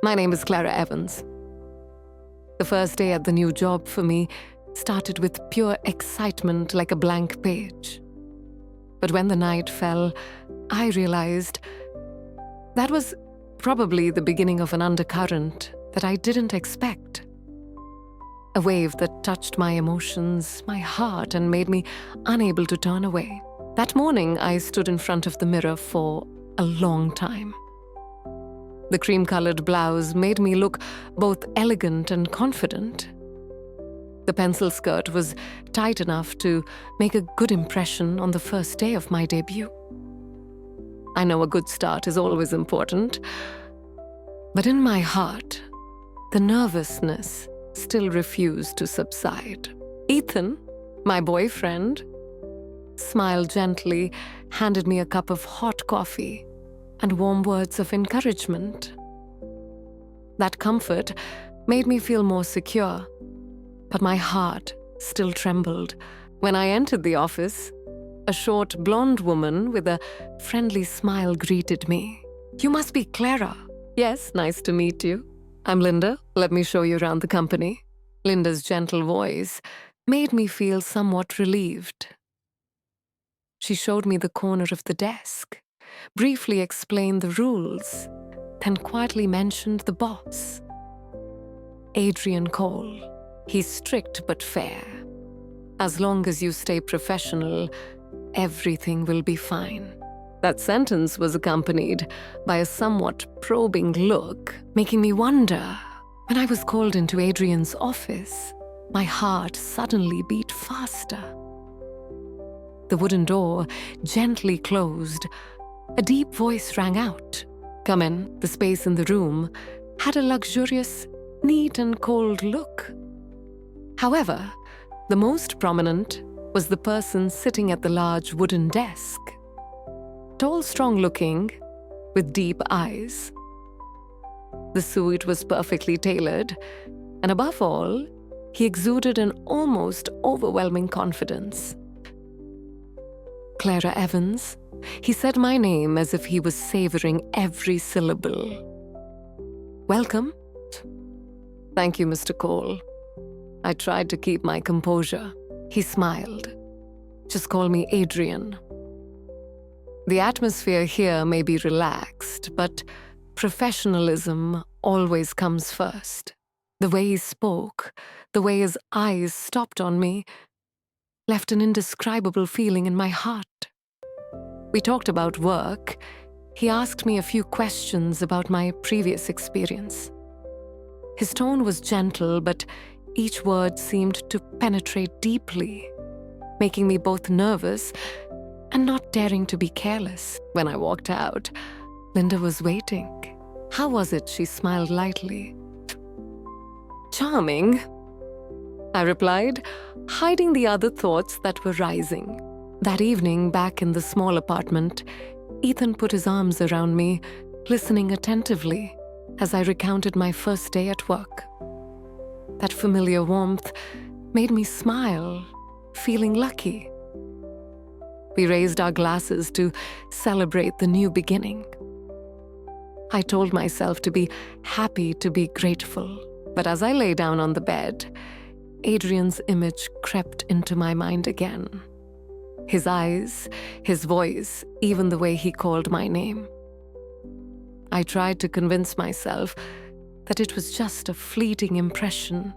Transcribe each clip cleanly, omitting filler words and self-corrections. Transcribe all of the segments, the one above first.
My name is Clara Evans. The first day at the new job for me started with pure excitement like a blank page. But when the night fell, I realized that was probably the beginning of an undercurrent that I didn't expect. A wave that touched my emotions, my heart, and made me unable to turn away. That morning, I stood in front of the mirror for a long time. The cream-colored blouse made me look both elegant and confident. The pencil skirt was tight enough to make a good impression on the first day of my debut. I know a good start is always important, but in my heart, the nervousness still refused to subside. Ethan, my boyfriend, smiled gently, handed me a cup of hot coffee, and warm words of encouragement. That comfort made me feel more secure, but my heart still trembled. When I entered the office, a short blonde woman with a friendly smile greeted me. "You must be Clara." "Yes, nice to meet you. I'm Linda. Let me show you around the company." Linda's gentle voice made me feel somewhat relieved. She showed me the corner of the desk, briefly explained the rules, then quietly mentioned the boss. Adrian Cole. He's strict but fair. As long as you stay professional, everything will be fine. That sentence was accompanied by a somewhat probing look, making me wonder. When I was called into Adrian's office, my heart suddenly beat faster. The wooden door gently closed. A deep voice rang out. "Come in." The space in the room had a luxurious, neat and cold look. However, the most prominent was the person sitting at the large wooden desk. Tall, strong-looking, with deep eyes. The suit was perfectly tailored, and above all, he exuded an almost overwhelming confidence. "Clara Evans." He said my name as if he was savoring every syllable. "Welcome." "Thank you, Mr. Cole." I tried to keep my composure. He smiled. "Just call me Adrian." The atmosphere here may be relaxed, but professionalism always comes first. The way he spoke, the way his eyes stopped on me, left an indescribable feeling in my heart. We talked about work. He asked me a few questions about my previous experience. His tone was gentle, but each word seemed to penetrate deeply, making me both nervous and not daring to be careless. When I walked out, Linda was waiting. "How was it?" She smiled lightly. "Charming," I replied, hiding the other thoughts that were rising. That evening, back in the small apartment, Ethan put his arms around me, listening attentively as I recounted my first day at work. That familiar warmth made me smile, feeling lucky. We raised our glasses to celebrate the new beginning. I told myself to be happy, to be grateful, but as I lay down on the bed, Adrian's image crept into my mind again. His eyes, his voice, even the way he called my name. I tried to convince myself that it was just a fleeting impression.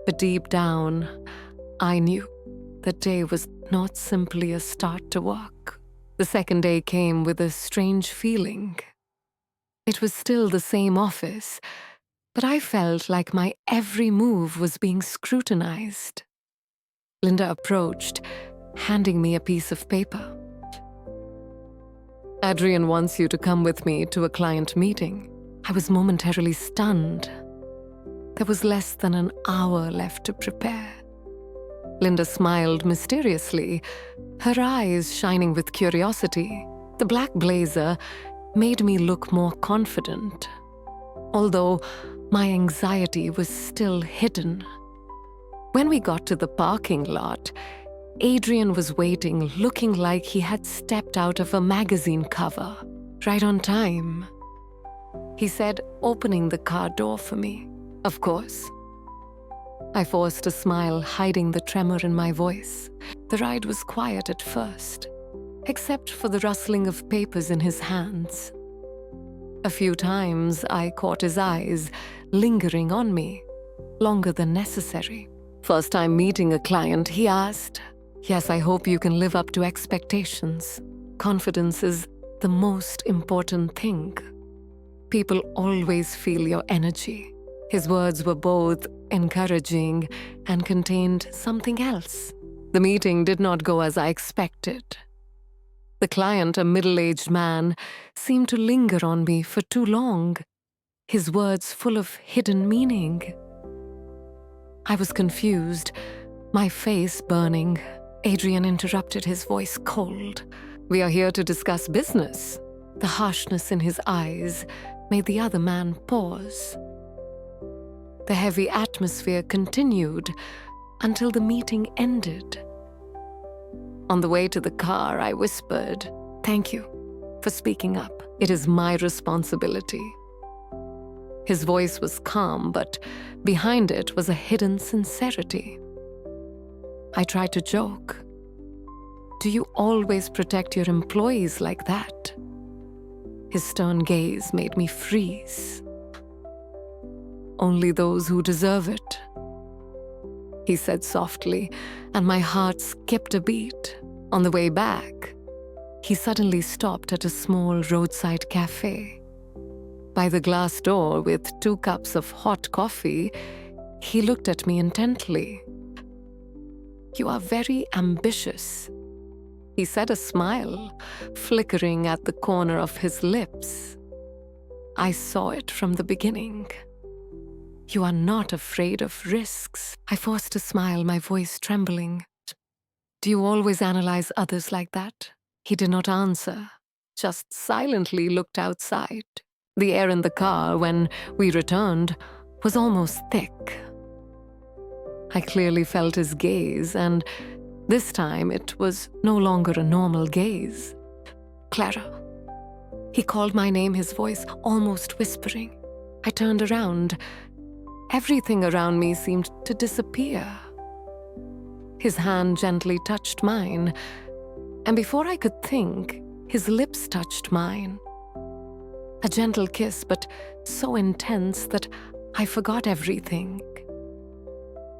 But deep down, I knew the day was not simply a start to work. The second day came with a strange feeling. It was still the same office, but I felt like my every move was being scrutinized. Linda approached, handing me a piece of paper. "Adrian wants you to come with me to a client meeting." I was momentarily stunned. There was less than an hour left to prepare. Linda smiled mysteriously, her eyes shining with curiosity. The black blazer made me look more confident, although my anxiety was still hidden. When we got to the parking lot, Adrian was waiting, looking like he had stepped out of a magazine cover, right on time. he said, opening the car door for me. Of course. I forced a smile, hiding the tremor in my voice. The ride was quiet at first, except for the rustling of papers in his hands. A few times I caught his eyes, lingering on me, longer than necessary. First time meeting a client, he asked, "Yes, I hope you can live up to expectations. Confidence is the most important thing. People always feel your energy." His words were both encouraging and contained something else. The meeting did not go as I expected. The client, a middle-aged man, seemed to linger on me for too long, his words full of hidden meaning. I was confused, my face burning. Adrian interrupted, his voice cold. "We are here to discuss business." The harshness in his eyes made the other man pause. The heavy atmosphere continued until the meeting ended. On the way to the car, I whispered, "Thank you for speaking up. It is my responsibility." His voice was calm, but behind it was a hidden sincerity. I tried to joke. "Do you always protect your employees like that?" His stern gaze made me freeze. "Only those who deserve it," he said softly, and my heart skipped a beat. On the way back, he suddenly stopped at a small roadside cafe. By the glass door with 2 cups of hot coffee, he looked at me intently. "You are very ambitious," he said, a smile flickering at the corner of his lips. I saw it from the beginning. "You are not afraid of risks." I forced a smile, my voice trembling. "Do you always analyze others like that?" He did not answer, just silently looked outside. The air in the car, when we returned, was almost thick. I clearly felt his gaze, and this time it was no longer a normal gaze. "Clara." He called my name, his voice almost whispering. I turned around. Everything around me seemed to disappear. His hand gently touched mine, and before I could think, his lips touched mine. A gentle kiss, but so intense that I forgot everything.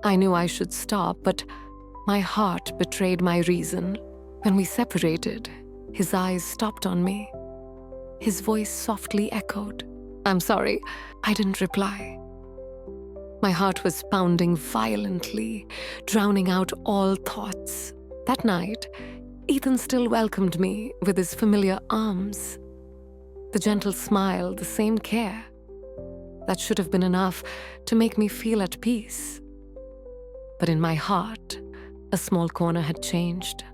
I knew I should stop, but my heart betrayed my reason. When we separated, his eyes stopped on me. His voice softly echoed, "I'm sorry." I didn't reply. My heart was pounding violently, drowning out all thoughts. That night, Ethan still welcomed me with his familiar arms. The gentle smile, the same care. That should have been enough to make me feel at peace. But in my heart, a small corner had changed.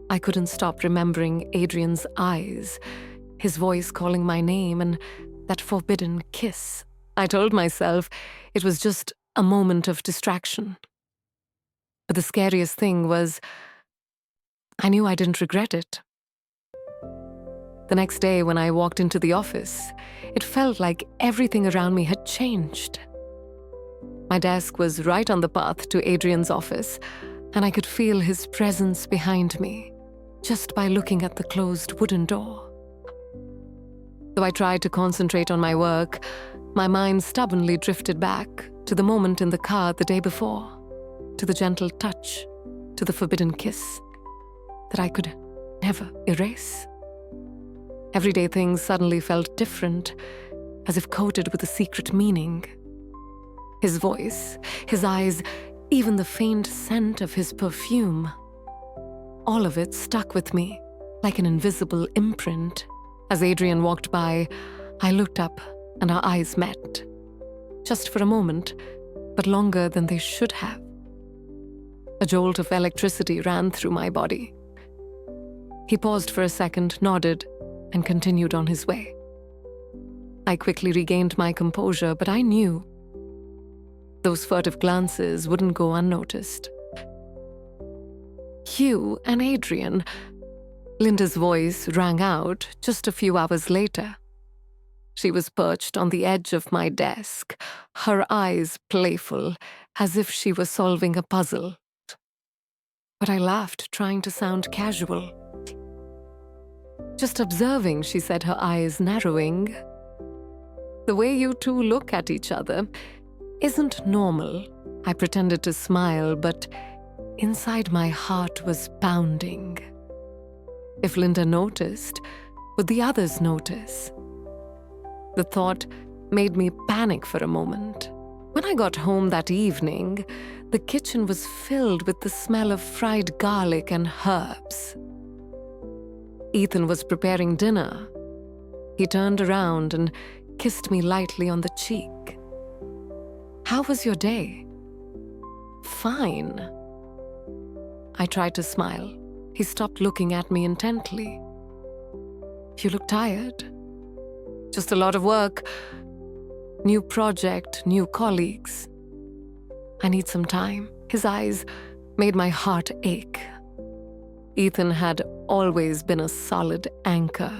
I couldn't stop remembering Adrian's eyes, his voice calling my name, and that forbidden kiss. I told myself it was just a moment of distraction. But the scariest thing was, I knew I didn't regret it. The next day, when I walked into the office, it felt like everything around me had changed. My desk was right on the path to Adrian's office, and I could feel his presence behind me, just by looking at the closed wooden door. Though I tried to concentrate on my work, my mind stubbornly drifted back to the moment in the car the day before, to the gentle touch, to the forbidden kiss that I could never erase. Everyday things suddenly felt different, as if coated with a secret meaning. His voice, his eyes, even the faint scent of his perfume. All of it stuck with me, like an invisible imprint. As Adrian walked by, I looked up and our eyes met. Just for a moment, but longer than they should have. A jolt of electricity ran through my body. He paused for a second, nodded, and continued on his way. I quickly regained my composure, but I knew those furtive glances wouldn't go unnoticed. "You and Adrian," Linda's voice rang out just a few hours later. She was perched on the edge of my desk, her eyes playful, as if she was solving a puzzle. But I laughed, trying to sound casual. "Just observing," she said, her eyes narrowing. "The way you two look at each other isn't normal." I pretended to smile, but inside my heart was pounding. If Linda noticed, would the others notice? The thought made me panic for a moment. When I got home that evening, the kitchen was filled with the smell of fried garlic and herbs. Ethan was preparing dinner. He turned around and kissed me lightly on the cheek. "How was your day?" "Fine." I tried to smile. He stopped looking at me intently. "You look tired." "Just a lot of work. New project, new colleagues. I need some time." His eyes made my heart ache. Ethan had always been a solid anchor,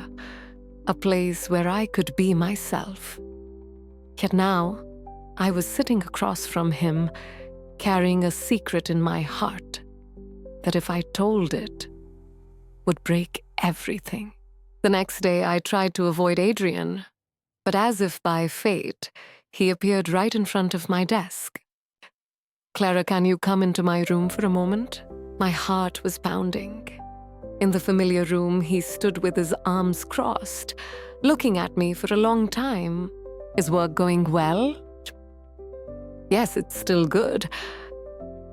a place where I could be myself. Yet now, I was sitting across from him, carrying a secret in my heart that if I told it, would break everything. The next day, I tried to avoid Adrian, but as if by fate, he appeared right in front of my desk. "Clara, can you come into my room for a moment?" My heart was pounding. In the familiar room, he stood with his arms crossed, looking at me for a long time. "Is work going well?" "Yes, it's still good.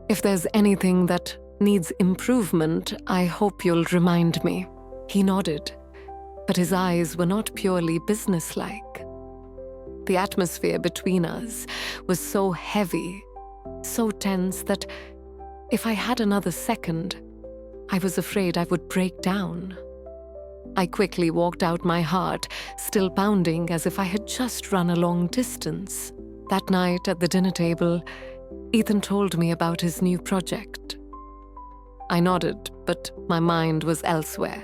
If there's anything that needs improvement, I hope you'll remind me." He nodded, but his eyes were not purely businesslike. The atmosphere between us was so heavy, so tense that if I had another second, I was afraid I would break down. I quickly walked out, my heart still pounding as if I had just run a long distance. That night at the dinner table, Ethan told me about his new project. I nodded, but my mind was elsewhere.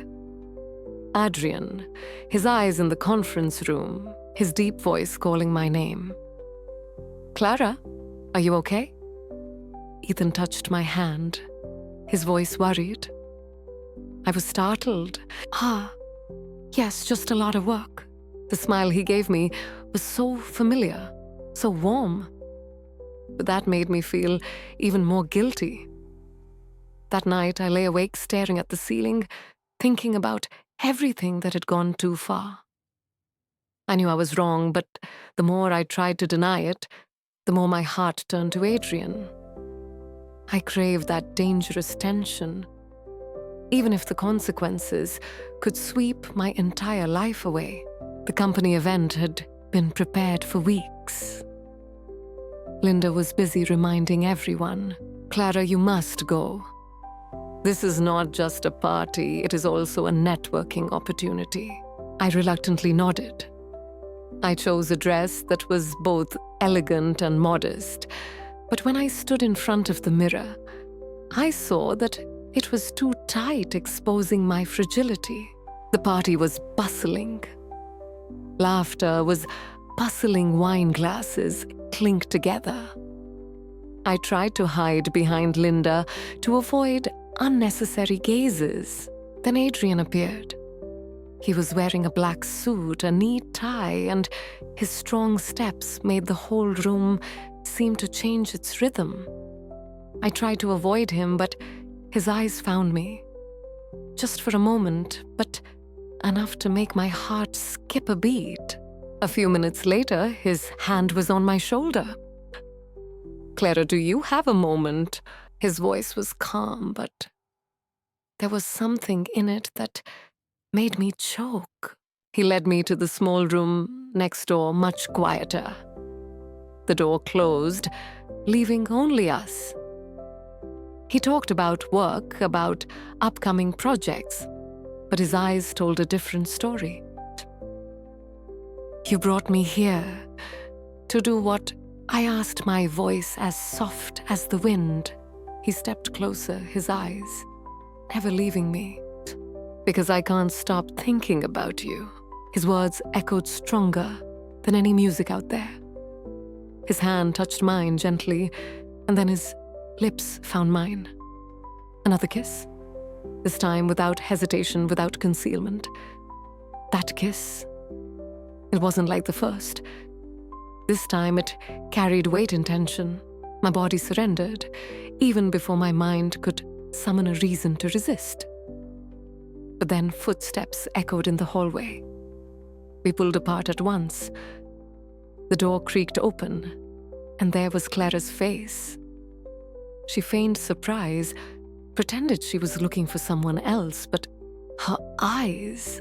Adrian, his eyes in the conference room, his deep voice calling my name. "Clara, are you okay?" Ethan touched my hand, his voice worried. I was startled. Yes, just a lot of work." The smile he gave me was so familiar, so warm. But that made me feel even more guilty. That night, I lay awake staring at the ceiling, thinking about everything that had gone too far. I knew I was wrong, but the more I tried to deny it, the more my heart turned to Adrian. I craved that dangerous tension, even if the consequences could sweep my entire life away. The company event had been prepared for weeks. Linda was busy reminding everyone, "Clara, you must go. This is not just a party, it is also a networking opportunity." I reluctantly nodded. I chose a dress that was both elegant and modest, but when I stood in front of the mirror, I saw that it was too tight, exposing my fragility. The party was bustling. Laughter was bustling, wine glasses clinked together. I tried to hide behind Linda to avoid unnecessary gazes. Then Adrian appeared. He was wearing a black suit, a neat tie, and his strong steps made the whole room seem to change its rhythm. I tried to avoid him, but his eyes found me. Just for a moment, but enough to make my heart skip a beat. A few minutes later, his hand was on my shoulder. "Clara, do you have a moment?" His voice was calm, but there was something in it that made me choke. He led me to the small room next door, much quieter. The door closed, leaving only us. He talked about work, about upcoming projects, but his eyes told a different story. "You brought me here to do what I asked," my voice as soft as the wind. He stepped closer, his eyes never leaving me. "Because I can't stop thinking about you." His words echoed stronger than any music out there. His hand touched mine gently, and then his lips found mine. Another kiss. This time without hesitation, without concealment. That kiss, it wasn't like the first. This time it carried weight and tension. My body surrendered, even before my mind could summon a reason to resist. But then footsteps echoed in the hallway. We pulled apart at once. The door creaked open, and there was Clara's face. She feigned surprise, pretended she was looking for someone else, but her eyes,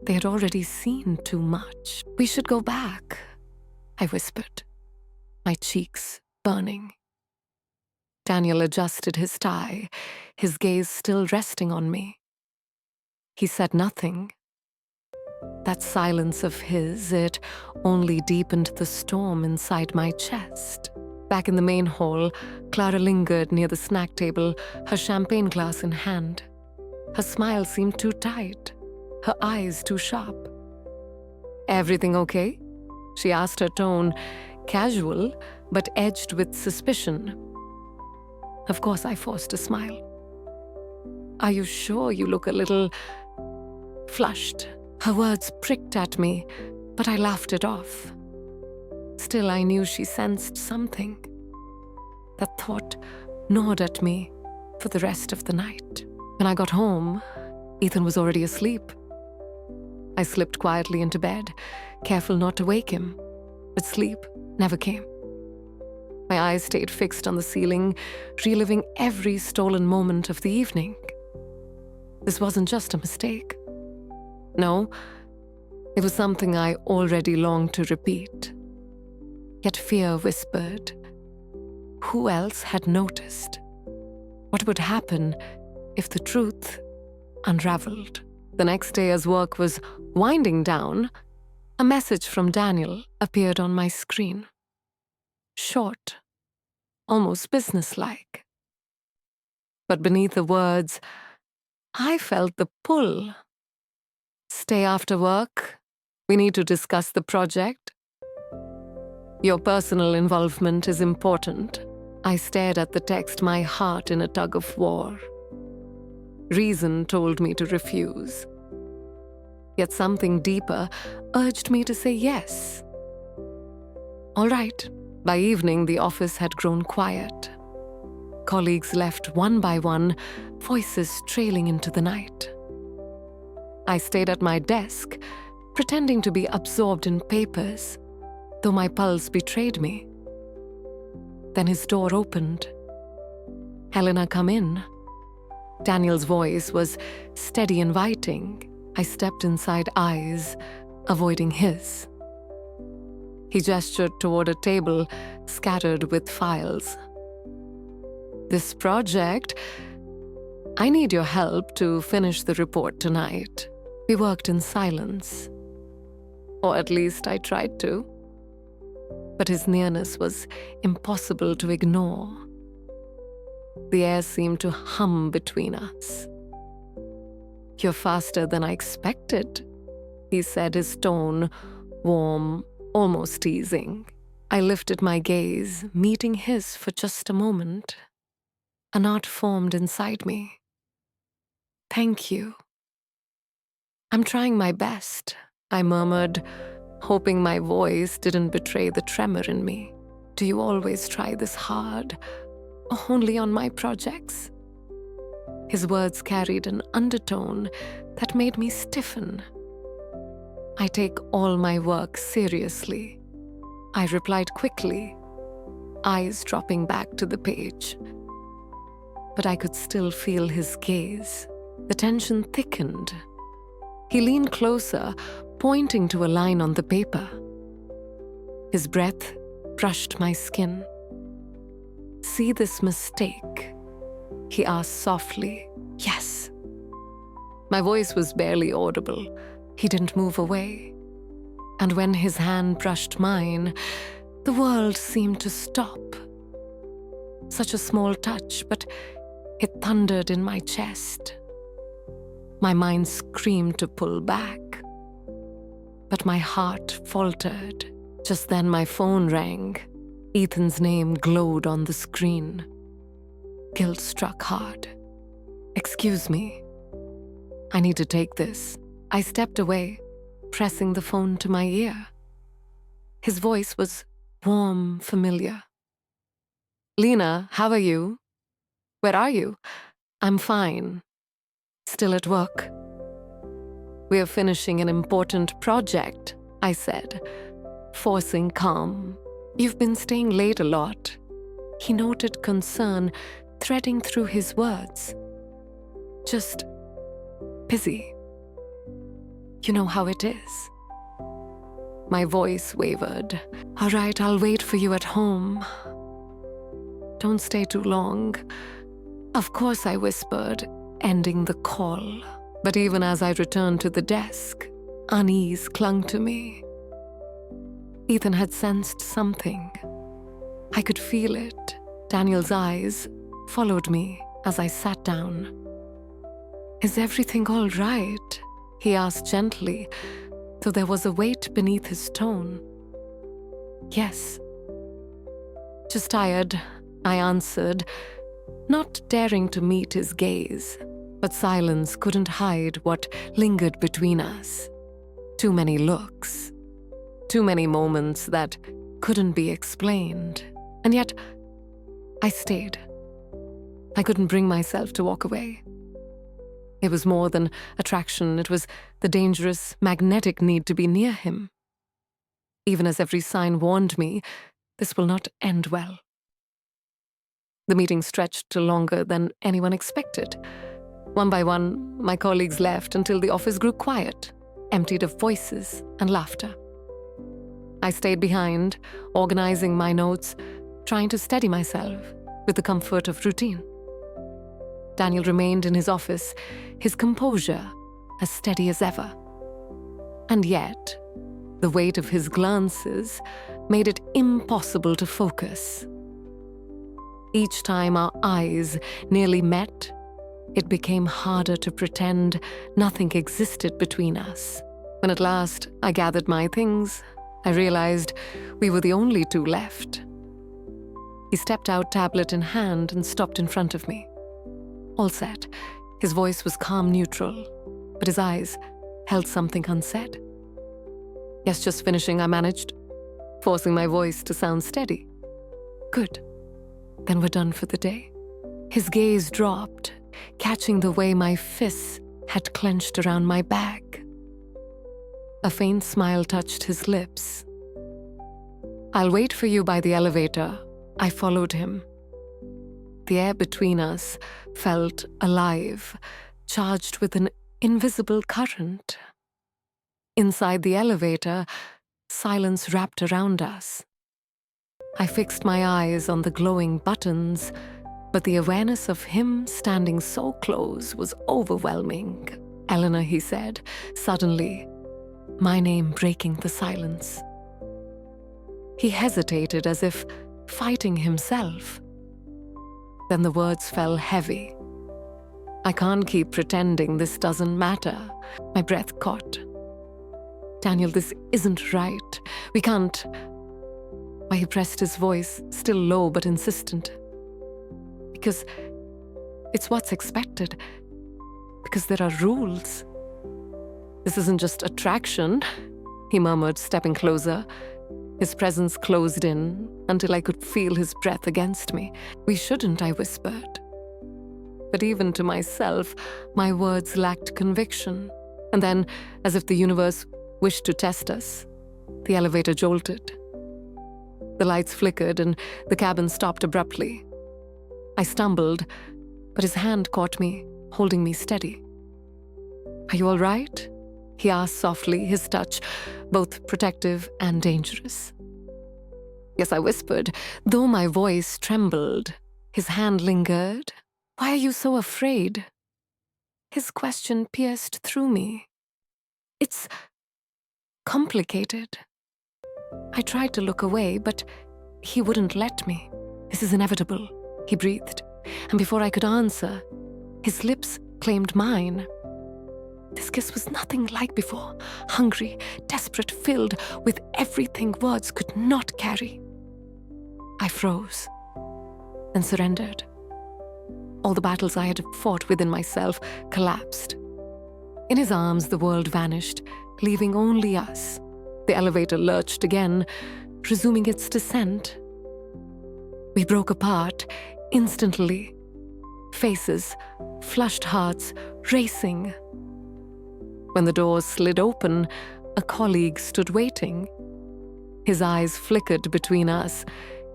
they had already seen too much. "We should go back," I whispered, my cheeks burning. Daniel adjusted his tie, his gaze still resting on me. He said nothing. That silence of his, it only deepened the storm inside my chest. Back in the main hall, Clara lingered near the snack table, her champagne glass in hand. Her smile seemed too tight, her eyes too sharp. "Everything okay?" she asked, her tone casual but edged with suspicion. Of course, I forced a smile. "Are you sure? You look a little flushed." Her words pricked at me, but I laughed it off. Still, I knew she sensed something. That thought gnawed at me for the rest of the night. When I got home, Ethan was already asleep. I slipped quietly into bed, careful not to wake him, but sleep never came. My eyes stayed fixed on the ceiling, reliving every stolen moment of the evening. This wasn't just a mistake. No, it was something I already longed to repeat. Yet fear whispered, who else had noticed? What would happen if the truth unraveled? The next day, as work was winding down, a message from Daniel appeared on my screen. Short, almost businesslike. But beneath the words, I felt the pull. "Stay after work. We need to discuss the project. Your personal involvement is important." I stared at the text, my heart in a tug of war. Reason told me to refuse. Yet something deeper urged me to say yes. All right. By evening, the office had grown quiet. Colleagues left one by one, voices trailing into the night. I stayed at my desk, pretending to be absorbed in papers, though my pulse betrayed me. Then his door opened. "Helena, come in." Daniel's voice was steady, inviting. I stepped inside, eyes avoiding his. He gestured toward a table scattered with files. "This project, I need your help to finish the report tonight." We worked in silence. Or at least I tried to. But his nearness was impossible to ignore. The air seemed to hum between us. "You're faster than I expected," he said, his tone warm, almost teasing. I lifted my gaze, meeting his for just a moment. A knot formed inside me. "Thank you." "I'm trying my best," I murmured, hoping my voice didn't betray the tremor in me. "Do you always try this hard, or only on my projects?" His words carried an undertone that made me stiffen. "I take all my work seriously," I replied quickly, eyes dropping back to the page. But I could still feel his gaze. The tension thickened. He leaned closer, pointing to a line on the paper. His breath brushed my skin. "See this mistake?" he asked softly. "Yes." My voice was barely audible. He didn't move away. And when his hand brushed mine, the world seemed to stop. Such a small touch, but it thundered in my chest. My mind screamed to pull back. but my heart faltered. Just then my phone rang. Ethan's name glowed on the screen. Guilt struck hard. "Excuse me. I need to take this." I stepped away, pressing the phone to my ear. His voice was warm, familiar. "Lena, how are you? Where are you?" "I'm fine. Still at work." "We're finishing an important project," I said, forcing calm. "You've been staying late a lot." He noted concern threading through his words. "Just busy. You know how it is." My voice wavered. "All right, I'll wait for you at home. Don't stay too long." "Of course," I whispered, ending the call. But even as I returned to the desk, unease clung to me. Ethan had sensed something. I could feel it. Daniel's eyes followed me as I sat down. "Is everything all right?" he asked gently, though there was a weight beneath his tone. "Yes." "Just tired," I answered, not daring to meet his gaze. But silence couldn't hide what lingered between us. Too many looks. Too many moments that couldn't be explained. And yet, I stayed. I couldn't bring myself to walk away. It was more than attraction. It was the dangerous, magnetic need to be near him. Even as every sign warned me, this will not end well. The meeting stretched to longer than anyone expected. One by one, my colleagues left until the office grew quiet, emptied of voices and laughter. I stayed behind, organizing my notes, trying to steady myself with the comfort of routine. Daniel remained in his office, his composure as steady as ever. And yet, the weight of his glances made it impossible to focus. Each time our eyes nearly met, it became harder to pretend nothing existed between us. When at last I gathered my things, I realized we were the only two left. He stepped out, tablet in hand, and stopped in front of me. All set. His voice was calm, neutral, but his eyes held something unsaid. "Yes, just finishing," I managed, forcing my voice to sound steady. "Good. Then we're done for the day." His gaze dropped, catching the way my fists had clenched around my back. A faint smile touched his lips. "I'll wait for you by the elevator." I followed him. The air between us felt alive, charged with an invisible current. Inside the elevator, silence wrapped around us. I fixed my eyes on the glowing buttons, but the awareness of him standing so close was overwhelming. "Eleanor," he said, suddenly, my name breaking the silence. He hesitated as if fighting himself. Then the words fell heavy. "I can't keep pretending this doesn't matter." My breath caught. "Daniel, this isn't right. We can't." Why, he pressed his voice, still low but insistent. "Because it's what's expected. Because there are rules. This isn't just attraction," he murmured, stepping closer. His presence closed in until I could feel his breath against me. "We shouldn't," I whispered. But even to myself, my words lacked conviction. And then, as if the universe wished to test us, the elevator jolted. The lights flickered and the cabin stopped abruptly. I stumbled, but his hand caught me, holding me steady. "Are you all right?" he asked softly, his touch both protective and dangerous. "Yes," I whispered, though my voice trembled. His hand lingered. "Why are you so afraid?" His question pierced through me. "It's complicated." I tried to look away, but he wouldn't let me. "This is inevitable," he breathed, and before I could answer, his lips claimed mine. This kiss was nothing like before. Hungry, desperate, filled with everything words could not carry. I froze, then surrendered. All the battles I had fought within myself collapsed. In his arms, the world vanished, leaving only us. The elevator lurched again, resuming its descent. We broke apart instantly. Faces, flushed hearts, racing. When the doors slid open, a colleague stood waiting. His eyes flickered between us,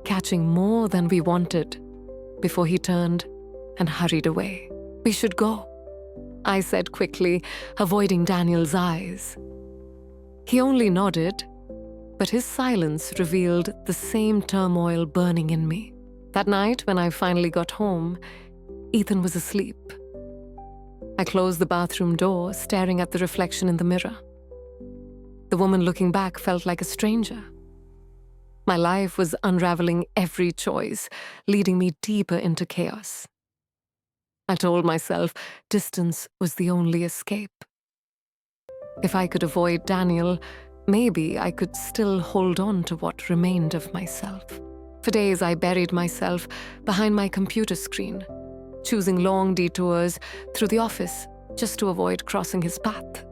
catching more than we wanted, before he turned and hurried away. We should go, I said quickly, avoiding Daniel's eyes. He only nodded, but his silence revealed the same turmoil burning in me. That night, when I finally got home, Ethan was asleep. I closed the bathroom door, staring at the reflection in the mirror. The woman looking back felt like a stranger. My life was unraveling every choice, leading me deeper into chaos. I told myself distance was the only escape. If I could avoid Daniel, maybe I could still hold on to what remained of myself. For days, I buried myself behind my computer screen, choosing long detours through the office just to avoid crossing his path.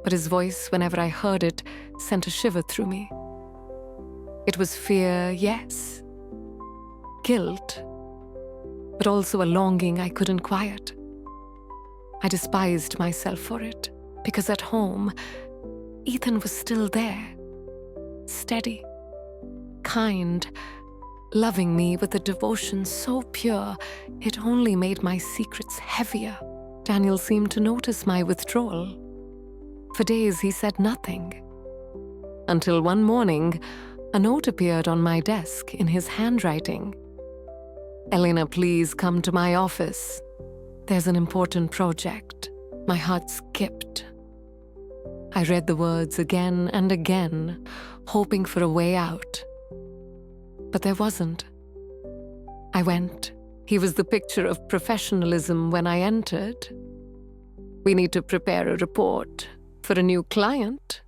But his voice, whenever I heard it, sent a shiver through me. It was fear, yes. Guilt, but also a longing I couldn't quiet. I despised myself for it, because at home, Ethan was still there, steady, kind, loving me with a devotion so pure it only made my secrets heavier. Daniel seemed to notice my withdrawal. For days he said nothing. Until one morning, a note appeared on my desk in his handwriting. "Elena, please come to my office. There's an important project." My heart skipped. I read the words again and again, hoping for a way out. But there wasn't. I went. He was the picture of professionalism when I entered. "We need to prepare a report for a new client."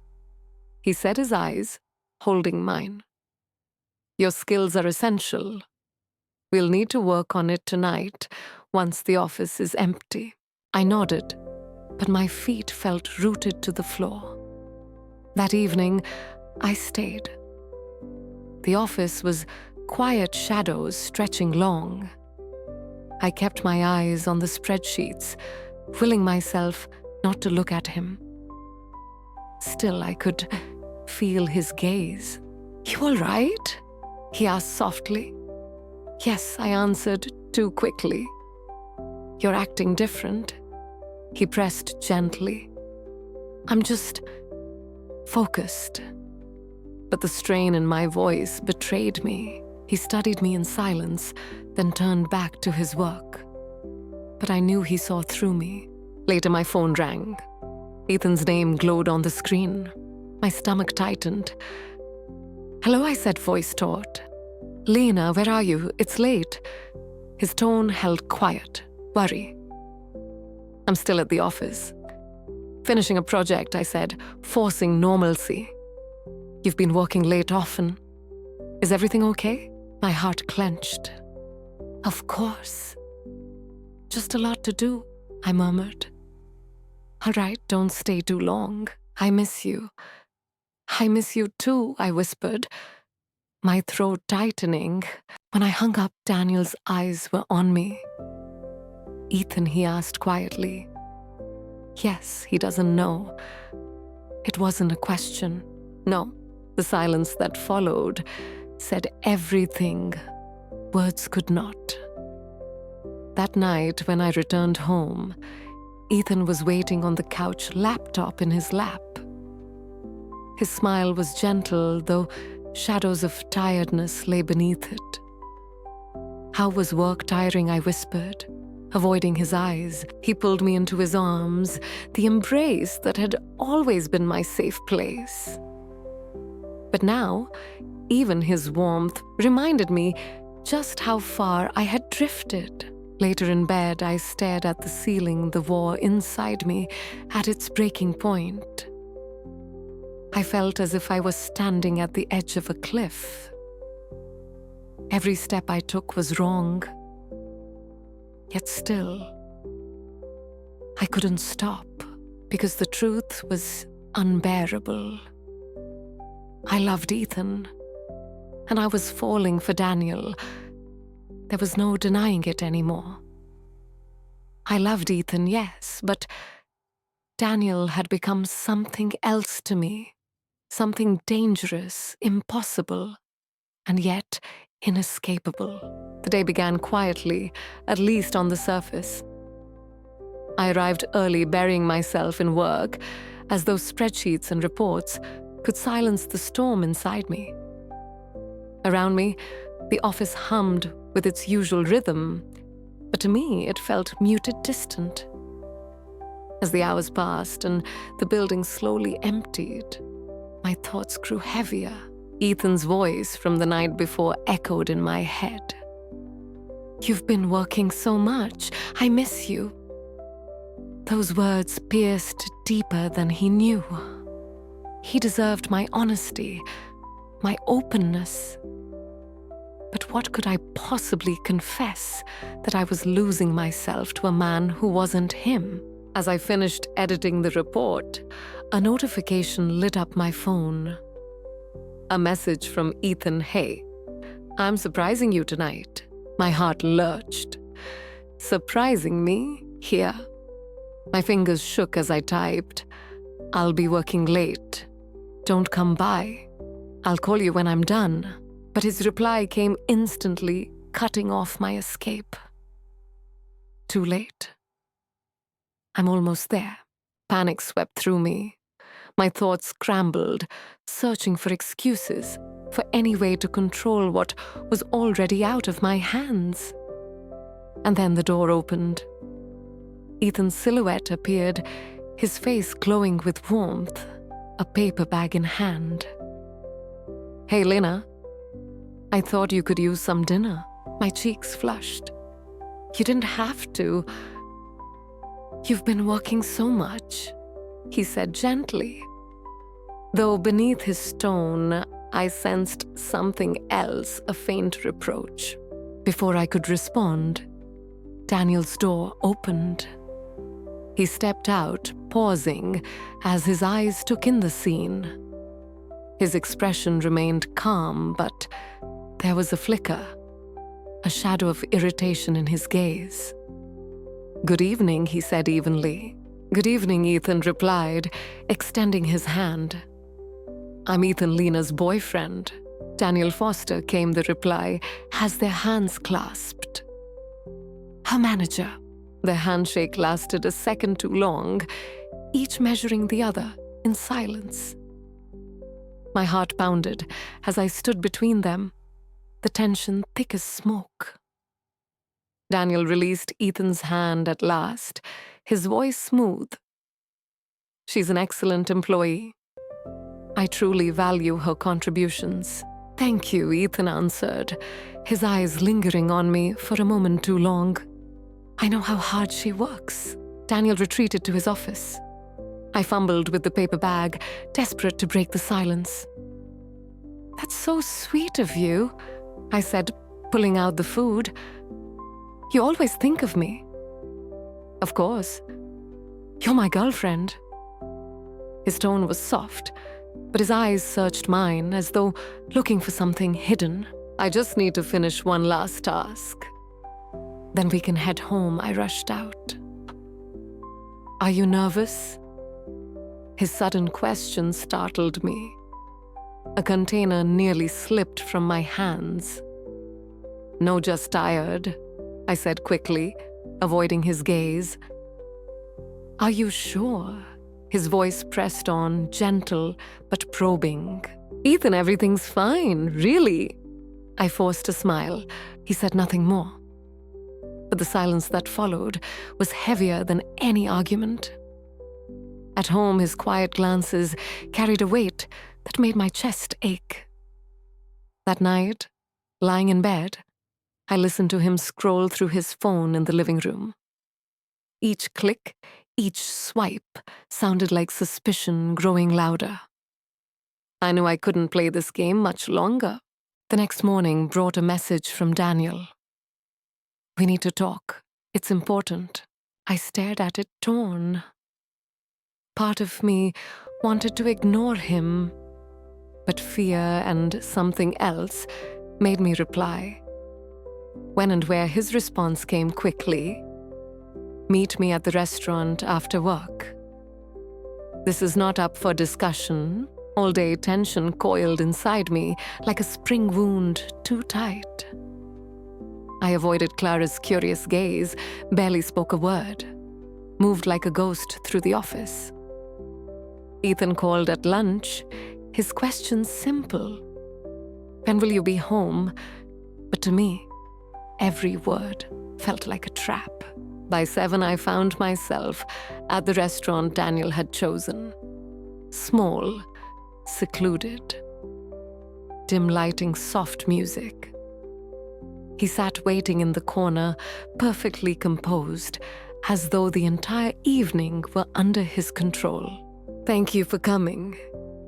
He set his eyes, holding mine. "Your skills are essential. We'll need to work on it tonight once the office is empty." I nodded, but my feet felt rooted to the floor. That evening, I stayed. The office was quiet shadows stretching long. I kept my eyes on the spreadsheets, willing myself not to look at him. Still, I could feel his gaze. "You all right?" he asked softly. "Yes," I answered too quickly. "You're acting different." He pressed gently. "I'm just focused." But the strain in my voice betrayed me. He studied me in silence, then turned back to his work. But I knew he saw through me. Later, my phone rang. Ethan's name glowed on the screen. My stomach tightened. "Hello," I said, voice taut. "Lena, where are you? It's late." His tone held quiet, worry. "I'm still at the office. Finishing a project," I said, forcing normalcy. "You've been working late often. Is everything okay?" My heart clenched. "Of course. Just a lot to do," I murmured. "All right, don't stay too long. I miss you." "I miss you too," I whispered, my throat tightening. When I hung up, Daniel's eyes were on me. "Ethan," he asked quietly. Yes, he doesn't know. It wasn't a question. No, the silence that followed said everything words could not. That night, when I returned home, Ethan was waiting on the couch, laptop in his lap. His smile was gentle, though shadows of tiredness lay beneath it. "How was work tiring?" I whispered, avoiding his eyes. He pulled me into his arms, the embrace that had always been my safe place. But now, even his warmth reminded me just how far I had drifted. Later in bed, I stared at the ceiling, the war inside me, at its breaking point. I felt as if I was standing at the edge of a cliff. Every step I took was wrong. Yet still, I couldn't stop because the truth was unbearable. I loved Ethan, and I was falling for Daniel. There was no denying it anymore. I loved Ethan, yes, but Daniel had become something else to me, something dangerous, impossible, and yet inescapable. The day began quietly, at least on the surface. I arrived early, burying myself in work, as though spreadsheets and reports could silence the storm inside me. Around me, the office hummed with its usual rhythm, but to me it felt muted, distant. As the hours passed and the building slowly emptied, my thoughts grew heavier. Ethan's voice from the night before echoed in my head. "You've been working so much. I miss you." Those words pierced deeper than he knew. He deserved my honesty, my openness. But what could I possibly confess that I was losing myself to a man who wasn't him? As I finished editing the report, a notification lit up my phone. A message from Ethan. "Hey, I'm surprising you tonight." My heart lurched. Surprising me? Here. My fingers shook as I typed. "I'll be working late. Don't come by. I'll call you when I'm done." But his reply came instantly, cutting off my escape. Too late. I'm almost there. Panic swept through me. My thoughts scrambled, searching for excuses, for any way to control what was already out of my hands. And then the door opened. Ethan's silhouette appeared, his face glowing with warmth, a paper bag in hand. "Hey, Lena. I thought you could use some dinner." My cheeks flushed. "You didn't have to. You've been working so much," he said gently. Though beneath his tone, I sensed something else, a faint reproach. Before I could respond, Daniel's door opened. He stepped out, pausing, as his eyes took in the scene. His expression remained calm, but there was a flicker, a shadow of irritation in his gaze. "Good evening," he said evenly. "Good evening," Ethan replied, extending his hand. "I'm Ethan Lena's boyfriend." Daniel Foster, came the reply, as their hands clasped. "Her manager." Their handshake lasted a second too long, each measuring the other in silence. My heart pounded as I stood between them, the tension thick as smoke. Daniel released Ethan's hand at last, his voice smooth. "She's an excellent employee. I truly value her contributions." "Thank you," Ethan answered, his eyes lingering on me for a moment too long. "I know how hard she works." Daniel retreated to his office. I fumbled with the paper bag, desperate to break the silence. "That's so sweet of you," I said, pulling out the food. "You always think of me." "Of course. You're my girlfriend." His tone was soft, but his eyes searched mine as though looking for something hidden. "I just need to finish one last task. Then we can head home," I rushed out. "Are you nervous?" His sudden question startled me. A container nearly slipped from my hands. "No, just tired," I said quickly, avoiding his gaze. "Are you sure?" His voice pressed on, gentle but probing. "Ethan, everything's fine, really." I forced a smile. He said nothing more. But the silence that followed was heavier than any argument. At home, his quiet glances carried a weight that made my chest ache. That night, lying in bed, I listened to him scroll through his phone in the living room. Each click, each swipe sounded like suspicion growing louder. I knew I couldn't play this game much longer. The next morning brought a message from Daniel. "We need to talk. It's important." I stared at it torn. Part of me wanted to ignore him, but fear and something else made me reply. When and where his response came quickly. "Meet me at the restaurant after work." This is not up for discussion. All-day tension coiled inside me like a spring wound too tight. I avoided Clara's curious gaze, barely spoke a word, moved like a ghost through the office. Ethan called at lunch, his questions simple. "When will you be home?" But to me, every word felt like a trap. By 7, I found myself at the restaurant Daniel had chosen. Small, secluded, dim lighting, soft music. He sat waiting in the corner, perfectly composed, as though the entire evening were under his control. "Thank you for coming,"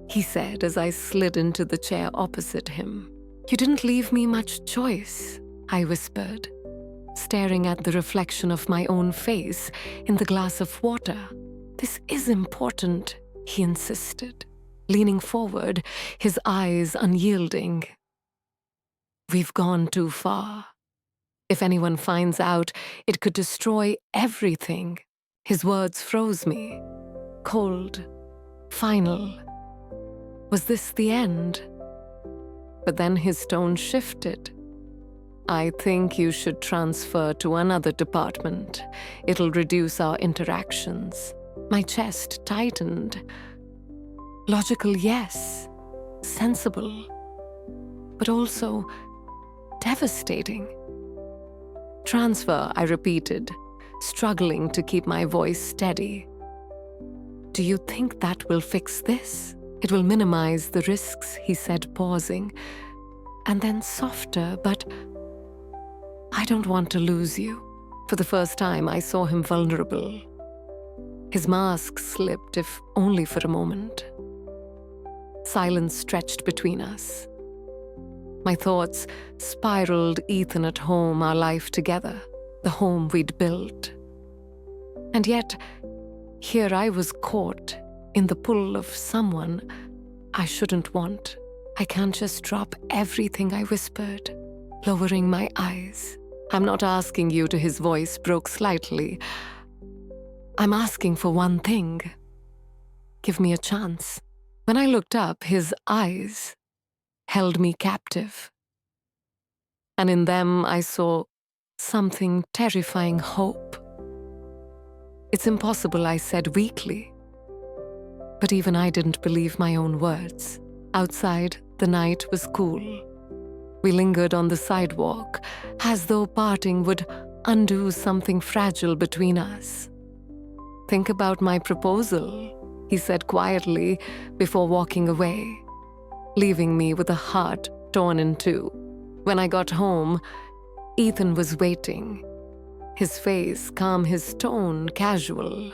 he said as I slid into the chair opposite him. "You didn't leave me much choice," I whispered, staring at the reflection of my own face in the glass of water. "This is important," he insisted, leaning forward, his eyes unyielding. "We've gone too far. If anyone finds out, it could destroy everything." His words froze me. Cold. Final. Was this the end? But then his tone shifted. "I think you should transfer to another department. It'll reduce our interactions." My chest tightened. Logical, yes. Sensible. But also devastating. "Transfer," I repeated, struggling to keep my voice steady. "Do you think that will fix this?" "It will minimize the risks," he said, pausing, and then softer, "but I don't want to lose you." For the first time, I saw him vulnerable. His mask slipped, if only for a moment. Silence stretched between us. My thoughts spiraled Ethan at home, our life together, the home we'd built. And yet, here I was caught in the pull of someone I shouldn't want. "I can't just drop everything," I whispered, lowering my eyes. "I'm not asking you to," his voice broke slightly. "I'm asking for one thing. Give me a chance." When I looked up, his eyes held me captive. And in them I saw something terrifying: hope. "It's impossible," I said weakly. But even I didn't believe my own words. Outside, the night was cool. We lingered on the sidewalk, as though parting would undo something fragile between us. "Think about my proposal," he said quietly before walking away, leaving me with a heart torn in two. When I got home, Ethan was waiting. His face calm, his tone casual.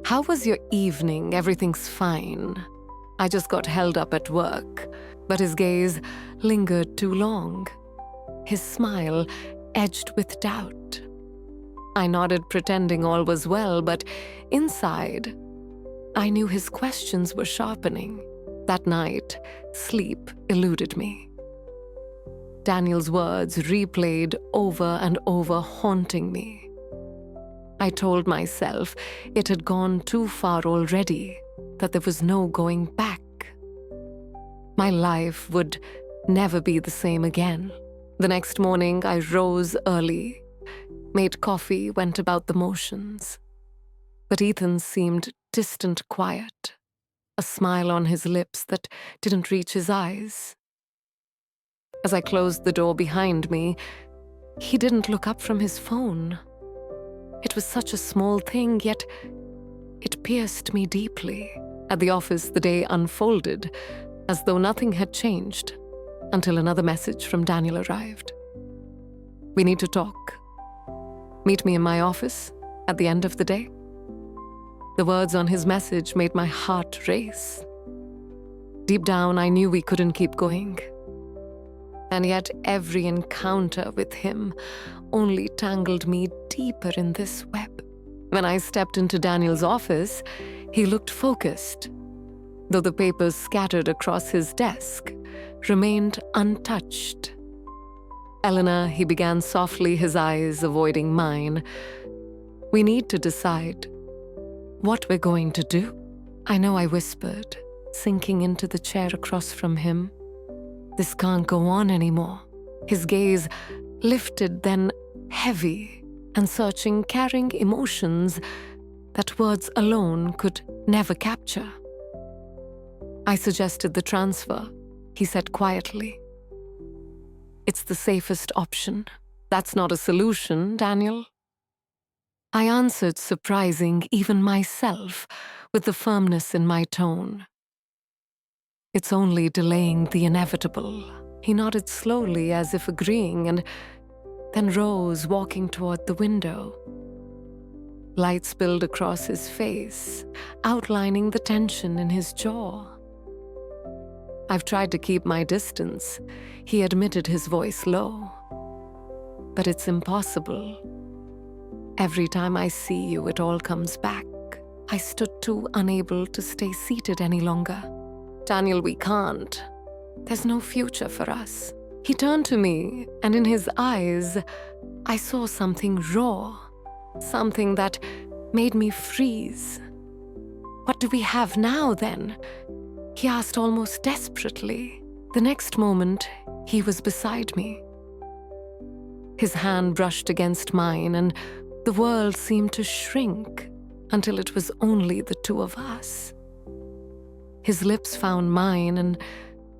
"How was your evening?" "Everything's fine. I just got held up at work." But his gaze lingered too long. His smile edged with doubt. I nodded, pretending all was well, but inside, I knew his questions were sharpening. That night, sleep eluded me. Daniel's words replayed over and over, haunting me. I told myself it had gone too far already, that there was no going back. My life would never be the same again. The next morning, I rose early, made coffee, went about the motions. But Ethan seemed distant, quiet, a smile on his lips that didn't reach his eyes. As I closed the door behind me, he didn't look up from his phone. It was such a small thing, yet it pierced me deeply. At the office, the day unfolded as though nothing had changed until another message from Daniel arrived. We need to talk. Meet me in my office at the end of the day. The words on his message made my heart race. Deep down, I knew we couldn't keep going. And yet every encounter with him only tangled me deeper in this web. When I stepped into Daniel's office, he looked focused, though the papers scattered across his desk remained untouched. Eleanor, he began softly, his eyes avoiding mine. We need to decide what we're going to do. I know, I whispered, sinking into the chair across from him. This can't go on anymore. His gaze lifted, then heavy and searching, carrying emotions that words alone could never capture. I suggested the transfer. He said quietly, "It's the safest option. That's not a solution, Daniel." I answered, surprising even myself with the firmness in my tone. "It's only delaying the inevitable." He nodded slowly as if agreeing, and then rose, walking toward the window. Light spilled across his face, outlining the tension in his jaw. "I've tried to keep my distance," he admitted, his voice low. "But it's impossible. Every time I see you, it all comes back." I stood too unable to stay seated any longer. "Daniel, we can't. There's no future for us." He turned to me, and in his eyes, I saw something raw, something that made me freeze. "What do we have now, then?" he asked almost desperately. The next moment, he was beside me. His hand brushed against mine, and the world seemed to shrink until it was only the two of us. His lips found mine, and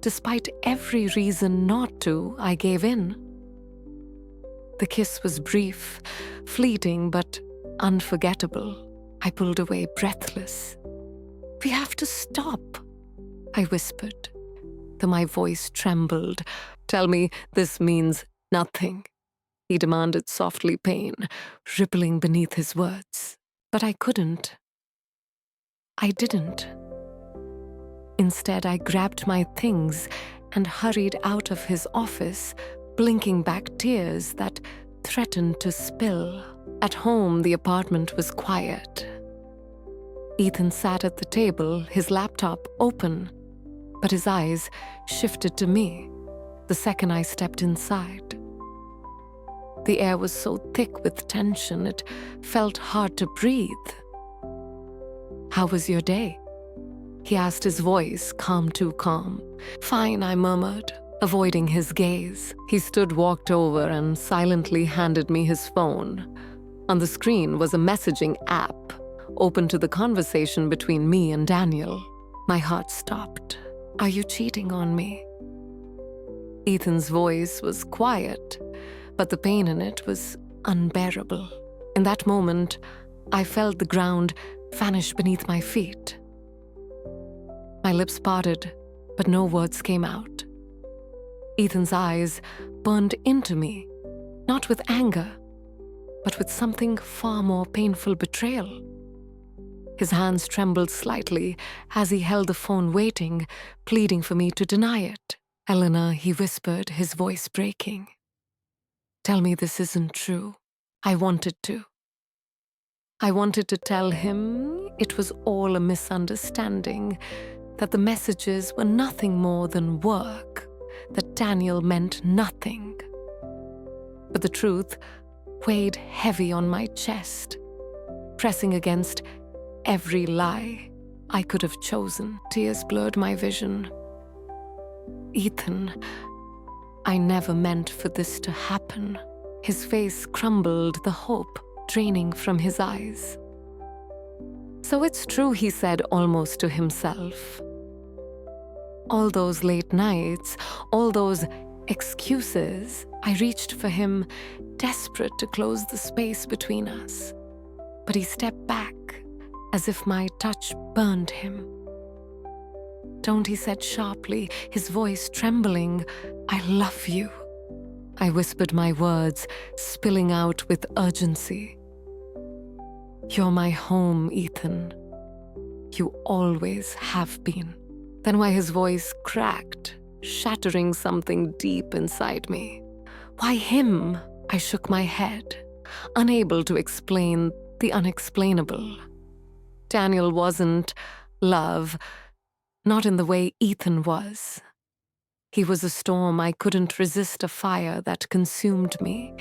despite every reason not to, I gave in. The kiss was brief, fleeting, but unforgettable. I pulled away, breathless. "We have to stop," I whispered, though my voice trembled. "Tell me this means nothing," he demanded softly, pain rippling beneath his words. But I couldn't. I didn't. Instead, I grabbed my things and hurried out of his office, blinking back tears that threatened to spill. At home, the apartment was quiet. Ethan sat at the table, his laptop open, but his eyes shifted to me the second I stepped inside. The air was so thick with tension, it felt hard to breathe. "How was your day?" he asked, his voice calm, too calm. "Fine," I murmured, avoiding his gaze. He stood, walked over, and silently handed me his phone. On the screen was a messaging app, open to the conversation between me and Daniel. My heart stopped. "Are you cheating on me?" Ethan's voice was quiet, but the pain in it was unbearable. In that moment, I felt the ground vanish beneath my feet. My lips parted, but no words came out. Ethan's eyes burned into me, not with anger, but with something far more painful, betrayal. His hands trembled slightly as he held the phone, waiting, pleading for me to deny it. "Eleanor," he whispered, his voice breaking. "Tell me this isn't true." I wanted to. I wanted to tell him it was all a misunderstanding, that the messages were nothing more than work, that Daniel meant nothing. But the truth weighed heavy on my chest, pressing against every lie I could have chosen. Tears blurred my vision. "Ethan, I never meant for this to happen." His face crumbled, the hope draining from his eyes. "So it's true," he said, almost to himself. All those late nights, all those excuses, I reached for him, desperate to close the space between us. But he stepped back, as if my touch burned him. "Don't," he said sharply, his voice trembling. "I love you." I whispered my words, spilling out with urgency. You're my home, Ethan. You always have been. Then why his voice cracked, shattering something deep inside me. Why him? I shook my head, unable to explain the unexplainable. Daniel wasn't love, not in the way Ethan was. He was a storm I couldn't resist, a fire that consumed me.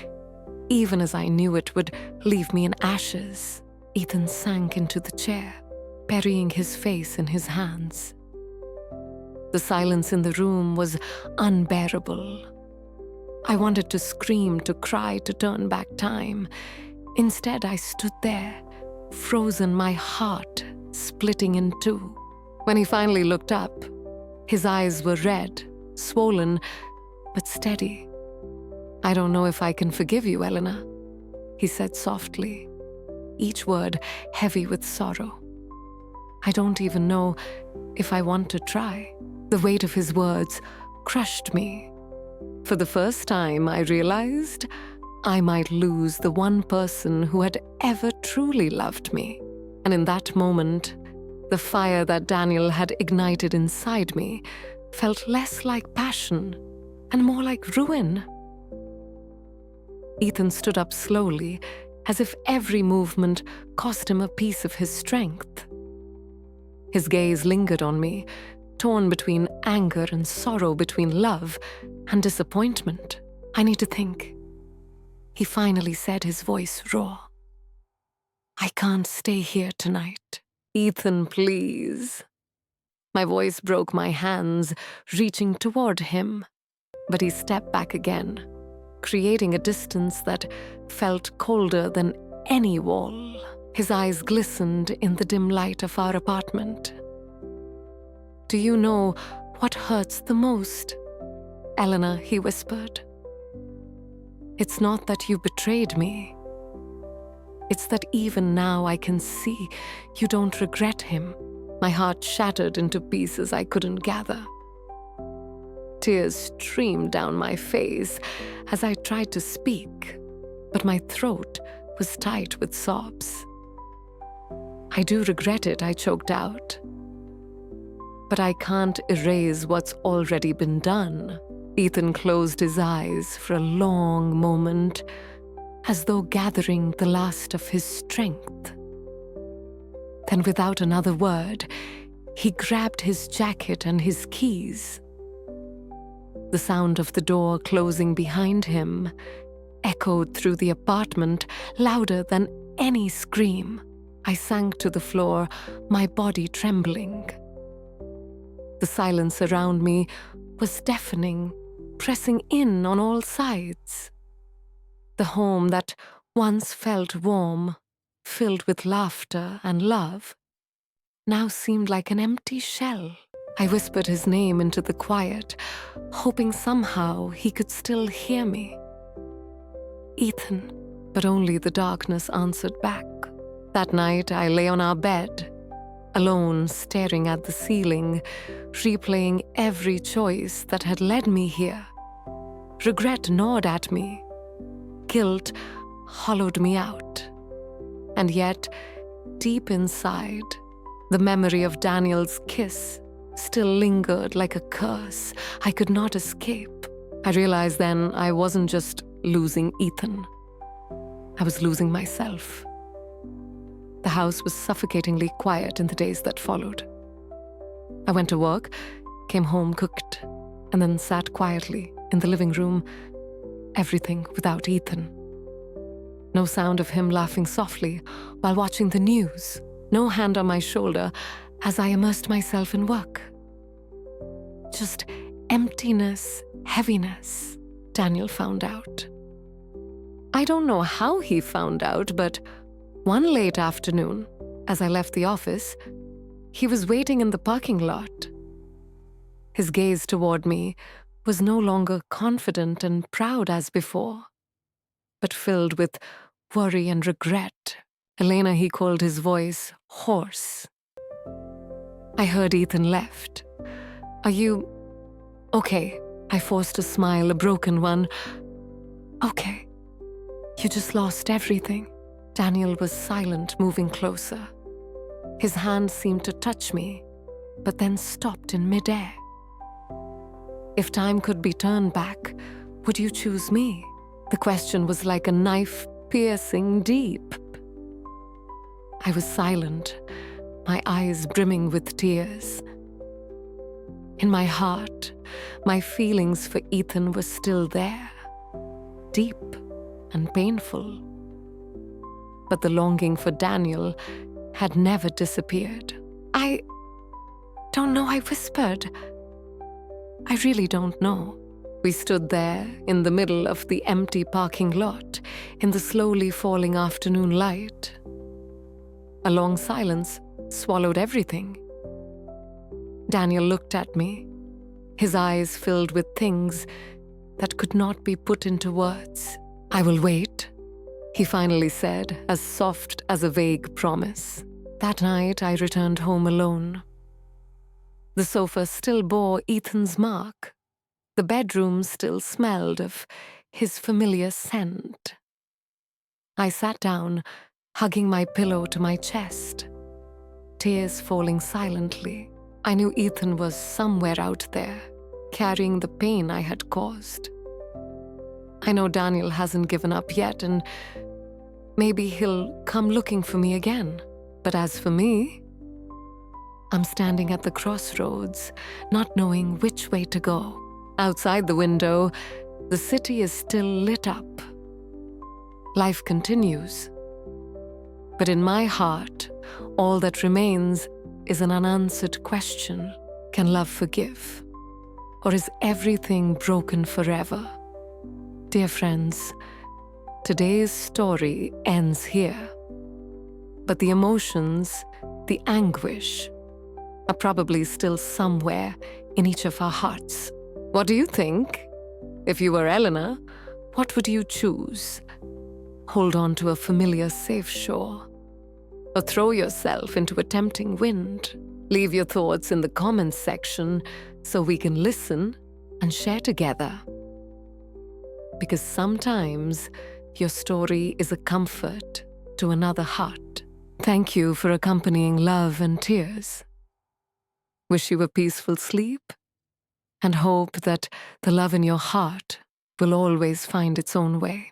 Even as I knew it would leave me in ashes, Ethan sank into the chair, burying his face in his hands. The silence in the room was unbearable. I wanted to scream, to cry, to turn back time. Instead, I stood there, frozen, my heart splitting in two. When he finally looked up, his eyes were red, swollen, but steady. I don't know if I can forgive you, Eleanor, he said softly, each word heavy with sorrow. I don't even know if I want to try. The weight of his words crushed me. For the first time, I realized I might lose the one person who had ever truly loved me. And in that moment, the fire that Daniel had ignited inside me felt less like passion and more like ruin. Ethan stood up slowly, as if every movement cost him a piece of his strength. His gaze lingered on me, torn between anger and sorrow, between love and disappointment. I need to think. He finally said, his voice raw. I can't stay here tonight. Ethan, please. My voice broke my hands, reaching toward him, but he stepped back again, creating a distance that felt colder than any wall. His eyes glistened in the dim light of our apartment. Do you know what hurts the most, Eleanor? He whispered. It's not that you betrayed me. It's that even now I can see you don't regret him. My heart shattered into pieces I couldn't gather. Tears streamed down my face as I tried to speak, but my throat was tight with sobs. I do regret it, I choked out. But I can't erase what's already been done. Ethan closed his eyes for a long moment, as though gathering the last of his strength. Then, without another word, he grabbed his jacket and his keys. The sound of the door closing behind him echoed through the apartment, louder than any scream. I sank to the floor, my body trembling. The silence around me was deafening, pressing in on all sides. The home that once felt warm, filled with laughter and love, now seemed like an empty shell. I whispered his name into the quiet, hoping somehow he could still hear me. Ethan, but only the darkness answered back. That night I lay on our bed, alone, staring at the ceiling, replaying every choice that had led me here. Regret gnawed at me. Guilt hollowed me out. And yet, deep inside, the memory of Daniel's kiss still lingered like a curse I could not escape. I realized then I wasn't just losing Ethan. I was losing myself. The house was suffocatingly quiet in the days that followed. I went to work, came home, cooked, and then sat quietly in the living room, everything without Ethan. No sound of him laughing softly while watching the news, no hand on my shoulder as I immersed myself in work. Just emptiness, heaviness, Daniel found out. I don't know how he found out, but one late afternoon, as I left the office, he was waiting in the parking lot. His gaze toward me was no longer confident and proud as before, but filled with worry and regret. Elena, he called his voice hoarse. I heard Ethan left. Are you okay? I forced a smile, a broken one. Okay, you just lost everything. Daniel was silent, moving closer. His hand seemed to touch me, but then stopped in midair. If time could be turned back, would you choose me? The question was like a knife piercing deep. I was silent, my eyes brimming with tears. In my heart, my feelings for Ethan were still there, deep and painful. But the longing for Daniel had never disappeared. I don't know, I whispered. I really don't know. We stood there in the middle of the empty parking lot in the slowly falling afternoon light. A long silence swallowed everything. Daniel looked at me, his eyes filled with things that could not be put into words. I will wait, he finally said, as soft as a vague promise. That night I returned home alone. The sofa still bore Ethan's mark. The bedroom still smelled of his familiar scent. I sat down, hugging my pillow to my chest, tears falling silently. I knew Ethan was somewhere out there, carrying the pain I had caused. I know Daniel hasn't given up yet, and maybe he'll come looking for me again. But as for me, I'm standing at the crossroads, not knowing which way to go. Outside the window, the city is still lit up. Life continues. But in my heart, all that remains is an unanswered question. Can love forgive? Or is everything broken forever? Dear friends, today's story ends here. But the emotions, the anguish, are probably still somewhere in each of our hearts. What do you think? If you were Eleanor, what would you choose? Hold on to a familiar safe shore, or throw yourself into a tempting wind? Leave your thoughts in the comments section so we can listen and share together. Because sometimes your story is a comfort to another heart. Thank you for accompanying love and tears. Wish you a peaceful sleep, and hope that the love in your heart will always find its own way.